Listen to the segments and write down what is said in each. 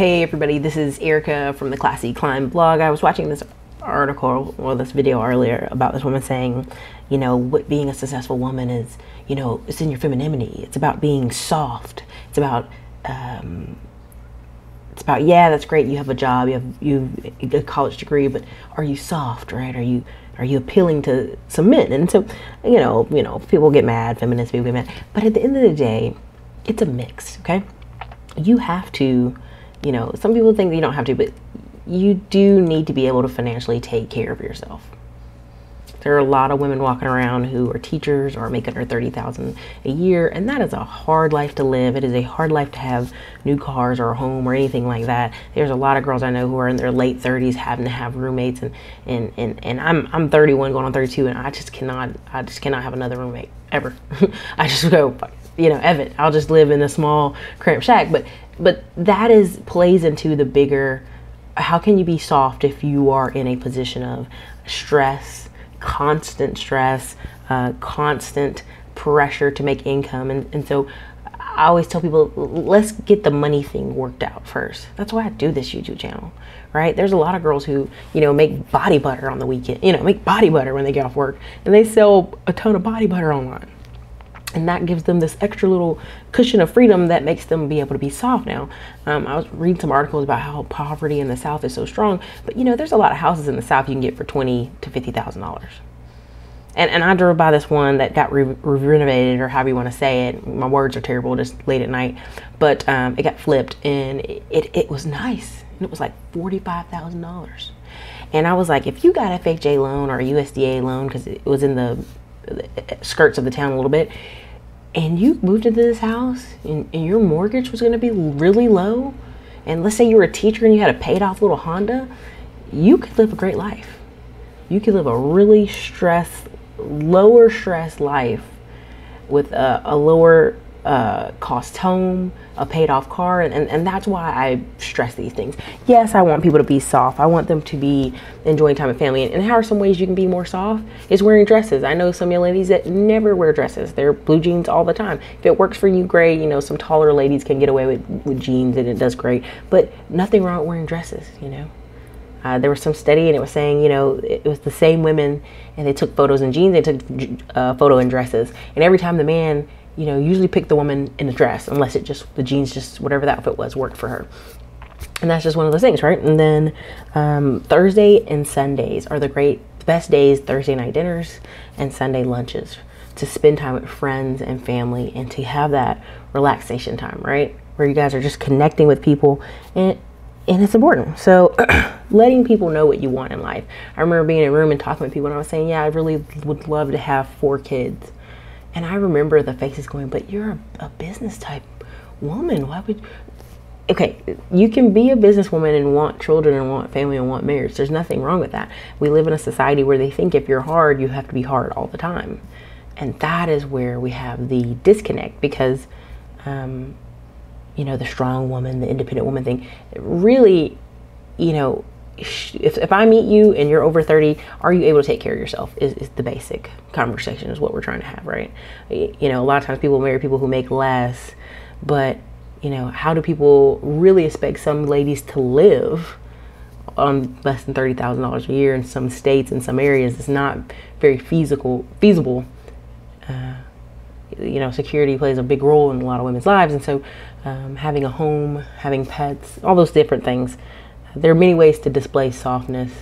Hey everybody, this is Erica from the Classy Climb blog. I was watching this article or this video earlier about this woman saying, you know, what being a successful woman is, you know, it's in your femininity. It's about being soft. It's about, yeah, that's great. You have a job, you have a college degree, but are you soft, right? Are you appealing to some men? And so, you know, people get mad, feminists, people get mad. But at the end of the day, it's a mix, okay? You have to, you know, some people think that you don't have to, but you do need to be able to financially take care of yourself. There are a lot of women walking around who are teachers or make under $30,000 a year, and that is a hard life to live. It is a hard life to have new cars or a home or anything like that. There's a lot of girls I know who are in their late 30s having to have roommates, and I'm 31 going on 32, and I just cannot have another roommate ever. I just go, you know, Evan, I'll just live in a small cramped shack. But that plays into the bigger, how can you be soft if you are in a position of stress, constant pressure to make income. And so I always tell people, let's get the money thing worked out first. That's why I do this YouTube channel, right? There's a lot of girls who, you know, make body butter on the weekend, you know, make body butter when they get off work, and they sell a ton of body butter online. And that gives them this extra little cushion of freedom that makes them be able to be soft now. I was reading some articles about how poverty in the South is so strong, but you know, there's a lot of houses in the South you can get for $20,000 to $50,000. And I drove by this one that got renovated, or however you want to say it. My words are terrible, just late at night. But it got flipped, and it was nice. And it was like $45,000. And I was like, if you got FHA loan or a USDA loan, because it was in the skirts of the town a little bit, and you moved into this house and your mortgage was going to be really low, and let's say you were a teacher and you had a paid off little Honda, you could live a great life. You could live a really lower stress life with a lower cost home, a paid off car, and that's why I stress these things. Yes, I want people to be soft. I want them to be enjoying time with family. And how are some ways you can be more soft? Is wearing dresses. I know some young ladies that never wear dresses. They're blue jeans all the time. If it works for you, great. You know, some taller ladies can get away with jeans, and it does great. But nothing wrong with wearing dresses, you know. There was some study, and it was saying, you know, it was the same women, and they took photos in jeans, they took a photo in dresses. And every time the man, you know, usually pick the woman in a dress, unless the jeans, just whatever the outfit was, worked for her. And that's just one of those things, right? And then Thursday and Sundays are the best days, Thursday night dinners and Sunday lunches, to spend time with friends and family and to have that relaxation time, right? Where you guys are just connecting with people, and it's important. So letting people know what you want in life. I remember being in a room and talking with people, and I was saying, yeah, I really would love to have 4 kids. And I remember the faces going, but you're a business type woman. Why would... Okay, you can be a businesswoman and want children and want family and want marriage. There's nothing wrong with that. We live in a society where they think if you're hard, you have to be hard all the time. And that is where we have the disconnect, because, you know, the strong woman, the independent woman thing, really, you know, if I meet you and you're over 30, are you able to take care of yourself is the basic conversation, is what we're trying to have, right? You know, a lot of times people marry people who make less, but, you know, how do people really expect some ladies to live on less than $30,000 a year in some states, in some areas? It's not very feasible. You know, security plays a big role in a lot of women's lives, and so having a home, having pets, all those different things. There are many ways to display softness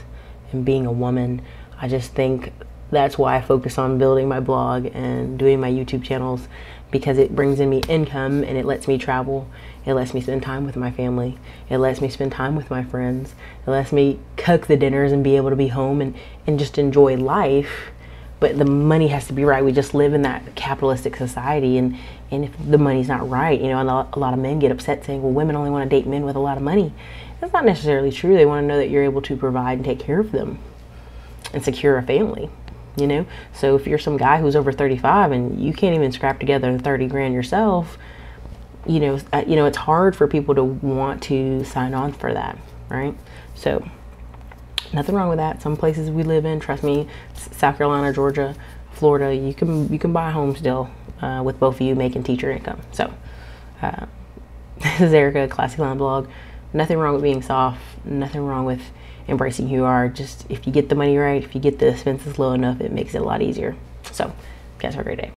and being a woman. I just think that's why I focus on building my blog and doing my YouTube channels, because it brings in me income, and it lets me travel. It lets me spend time with my family. It lets me spend time with my friends. It lets me cook the dinners and be able to be home and just enjoy life. But the money has to be right. We just live in that capitalistic society, and if the money's not right, you know, and a lot of men get upset saying, well, women only want to date men with a lot of money. That's not necessarily true. They want to know that you're able to provide and take care of them and secure a family, you know? So if you're some guy who's over 35 and you can't even scrap together 30 grand yourself, you know, it's hard for people to want to sign on for that, right? So nothing wrong with that. Some places we live in, trust me, South Carolina, Georgia, Florida, you can buy a home still with both of you making teacher income. So this is Erica, Classy Climb blog. Nothing wrong with being soft, nothing wrong with embracing who you are. Just if you get the money right, if you get the expenses low enough, it makes it a lot easier. So, guys, have a great day.